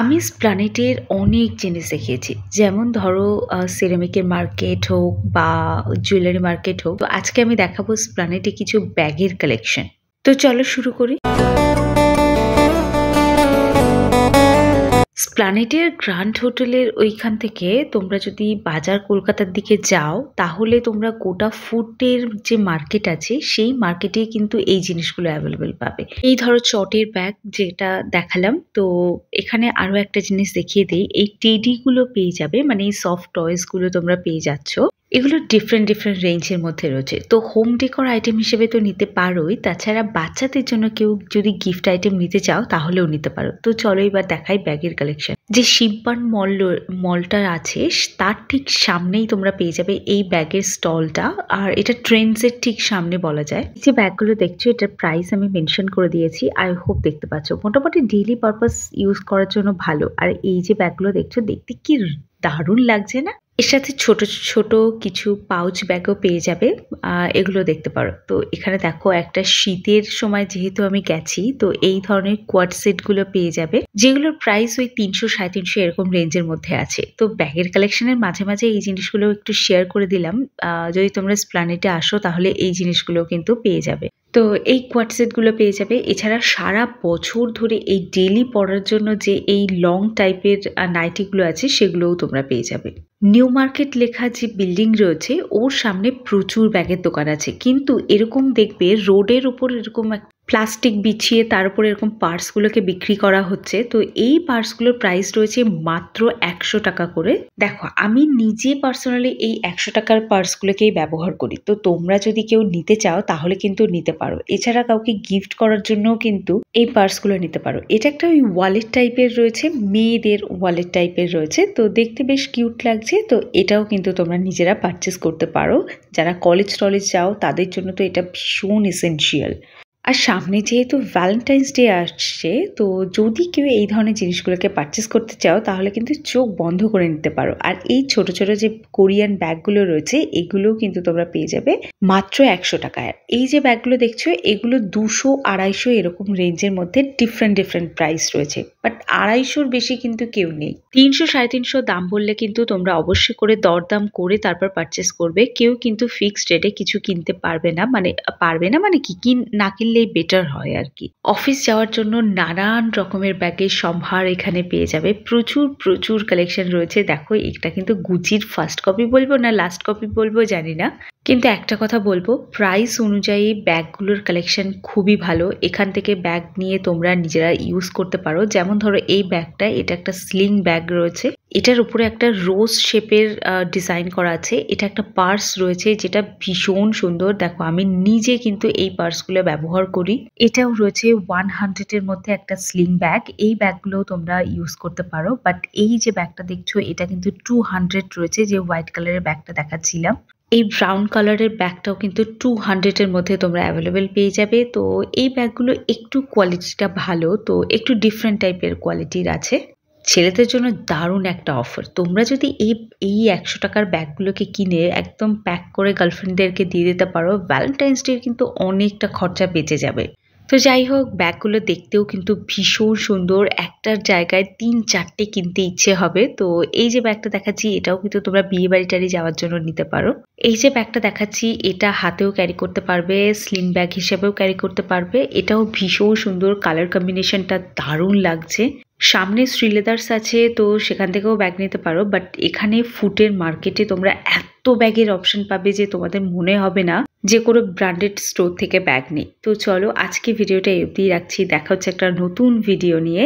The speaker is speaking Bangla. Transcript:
আমি স্প্ল্যানেটের অনেক জিনিস দেখিয়েছি। যেমন ধরো সিরামিকের মার্কেট হোক বা জুয়েলারি মার্কেট হোক। তো আজকে আমি দেখাবো স্প্ল্যানেটে কিছু ব্যাগের কালেকশন। তো চলো শুরু করি। স্প্ল্যানেটের গ্র্যান্ড হোটেলের ওইখান থেকে তোমরা যদি বাজার কলকাতার দিকে যাও তাহলে তোমরা গোটা ফুডের যে মার্কেট আছে সেই মার্কেটে কিন্তু এই জিনিসগুলো অ্যাভেলেবেল পাবে। এই ধরো চটের ব্যাগ যেটা দেখালাম, তো এখানে আরো একটা জিনিস দেখিয়ে দিই। এই টেডি গুলো পেয়ে যাবে, মানে এই সফট টয়েস গুলো তোমরা পেয়ে যাচ্ছ। এগুলো ডিফারেন্ট রেঞ্জের মধ্যে রয়েছে। তো হোম ডেকোর আইটেম হিসেবে তো নিতে পারোই, তাছাড়া বাচ্চাদের জন্য কেউ যদি গিফট আইটেম নিতে চাও তাহলেও নিতে পারো। তো চলো এবার দেখাই ব্যাগের কালেকশন। যে শিববান মলটা আছে তার ঠিক সামনেই তোমরা পেয়ে যাবে এই ব্যাগের স্টলটা, আর এটা ট্রেন্ডস এর ঠিক সামনে বলা যায়। যে ব্যাগগুলো দেখছো এটার প্রাইস আমি মেনশন করে দিয়েছি, আই হোপ দেখতে পাচ্ছ। মোটামুটি ডেইলি পারপাস ইউজ করার জন্য ভালো। আর এই যে ব্যাগগুলো দেখছো দেখতে কি দারুণ লাগছে না? এর সাথে ছোট ছোট কিছু পাউচ ব্যাগও পেয়ে যাবে, এগুলো দেখতে পারো। তো এখানে দেখো একটা শীতের সময় যেহেতু আমি গেছি, তো এই ধরনের কোয়াড সেট গুলো পেয়ে যাবে, যেগুলোর প্রাইস ওই 300-350 এরকম রেঞ্জের মধ্যে আছে। তো ব্যাগের কালেকশনের মাঝে মাঝে এই জিনিসগুলো একটু শেয়ার করে দিলাম। যদি তোমরা স্প্ল্যানেটে আসো তাহলে এই জিনিসগুলো কিন্তু পেয়ে যাবে। তো এই কোয়াড সেট গুলো পেয়ে যাবে। এছাড়া সারা বছর ধরে এই ডেইলি পরার জন্য যে এই লং টাইপের নাইটি গুলো আছে সেগুলোও তোমরা পেয়ে যাবে। নিউ মার্কেট লেখা যে বিল্ডিং রয়েছে ওর সামনে প্রচুর ব্যাগের দোকান আছে, কিন্তু এরকম দেখবে রোডের উপর এরকম প্লাস্টিক বিছিয়ে তার উপর এরকম পার্স গুলোকে বিক্রি করা হচ্ছে। তো এই পার্স গুলোর প্রাইস রয়েছে মাত্র 100 টাকা করে। দেখো আমি নিজে পার্সোনালি এই 100 টাকার পার্স গুলোকেই ব্যবহার করি। তো তোমরা যদি কেউ নিতে চাও তাহলে কিন্তু নিতে পারো। এছাড়া কাউকে গিফট করার জন্য কিন্তু এই পার্স গুলো নিতে পারো। এটা একটা ওই ওয়ালেট টাইপের রয়েছে, মেয়েদের ওয়ালেট টাইপের রয়েছে। তো দেখতে বেশ কিউট লাগছে। তো এটাও কিন্তু তোমরা নিজেরা পারচেস করতে পারো। যারা কলেজ যাও তাদের জন্য তো এটা ভীষণ এসেনশিয়াল। আর সামনে যেহেতু ভ্যালেন্টাইন্স ডে আসছে, তো যদি কেউ এই ধরনের জিনিসগুলোকে পারচেস করতে চাও তাহলে কিন্তু চোখ বন্ধ করে নিতে পারো। আর এই ছোট ছোট যে কোরিয়ান ব্যাগগুলো রয়েছে এগুলোও কিন্তু তোমরা পেয়ে যাবে মাত্র 100 টাকায়। এই যে ব্যাগগুলো দেখছো এগুলো 200-250 এরকম রেঞ্জের মধ্যে ডিফারেন্ট প্রাইস রয়েছে, বাট 250-র বেশি কিন্তু কেউ নেই। 300-350 দাম বললে কিন্তু তোমরা অবশ্যই করে দরদাম করে তারপর পারচেস করবে। কেউ কিন্তু ফিক্সড রেটে কিছু কিনতে পারবে না, মানে কি না কিনলেই বেটার হয় আর কি। অফিস যাওয়ার জন্য নানান রকমের ব্যাগের সম্ভার এখানে পেয়ে যাবে। প্রচুর কালেকশন রয়েছে। দেখো এটা কিন্তু গুচির ফার্স্ট কপি বলবো না লাস্ট কপি বলবো জানি না, কিন্তু একটা কথা বলবো, প্রাইস অনুযায়ী ব্যাগগুলোর কালেকশন খুবই ভালো। এখান থেকে ব্যাগ নিয়ে তোমরা নিজেরা ইউজ করতে পারো। যেমন ধরো এই ব্যাগটা, এটা একটা স্লিং ব্যাগ রয়েছে, এটার উপরে একটা রোজ শেপের ডিজাইন করা আছে। এটা একটা পার্স রয়েছে যেটা ভীষণ সুন্দর। দেখো আমি নিজে কিন্তু এই পার্সগুলো ব্যবহার করি। এটাও রয়েছে 100 এর মধ্যে একটা স্লিং ব্যাগ। এই ব্যাগগুলো তোমরা ইউজ করতে পারো, বাট এই যে ব্যাগটা দেখছো এটা কিন্তু 200 রয়েছে। যে হোয়াইট কালারের ব্যাগটা দেখাচ্ছিলাম, এই ব্রাউন কালারের ব্যাগটাও কিন্তু 200 এর মধ্যে তোমরা অ্যাভেলেবেল পেয়ে যাবে। তো এই ব্যাগগুলো একটু কোয়ালিটিটা ভালো, তো একটু ডিফারেন্ট টাইপের কোয়ালিটির আছে। ছেলেদের জন্য দারুণ একটা অফার। তোমরা যদি এই 100 টাকার ব্যাগগুলোকে কিনে একদম প্যাক করে গার্লফ্রেন্ডদেরকে দিয়ে দিতে পারো, ভ্যালেন্টাইন্স ডে কিন্তু অনেকটা খরচা বেঁচে যাবে। তো যাই হোক, ব্যাগগুলো দেখতেও কিন্তু ভীষণ সুন্দর। একটার জায়গায় 3-4টে কিনতে ইচ্ছে হবে। তো এই যে ব্যাগটা দেখাচ্ছি এটাও কিন্তু তোমরা বিয়ে বাড়ি যাওয়ার জন্য নিতে পারো। এই যে ব্যাগটা দেখাচ্ছি এটা হাতেও ক্যারি করতে পারবে, স্লিং ব্যাগ হিসেবেও ক্যারি করতে পারবে। এটাও ভীষণ সুন্দর, কালার কম্বিনেশনটা দারুণ লাগছে। সামনে শ্রীলেদার্স আছে, তো সেখান থেকেও ব্যাগ নিতে পারো, বাট এখানে ফুটের মার্কেটে তোমরা এত ব্যাগের অপশন পাবে যে তোমাদের মনে হবে না যে কোনো ব্র্যান্ডেড স্টোর থেকে ব্যাগ নেই। তো চলো আজকে ভিডিওটা এই অবধি রাখছি। দেখা হচ্ছে একটা নতুন ভিডিও নিয়ে।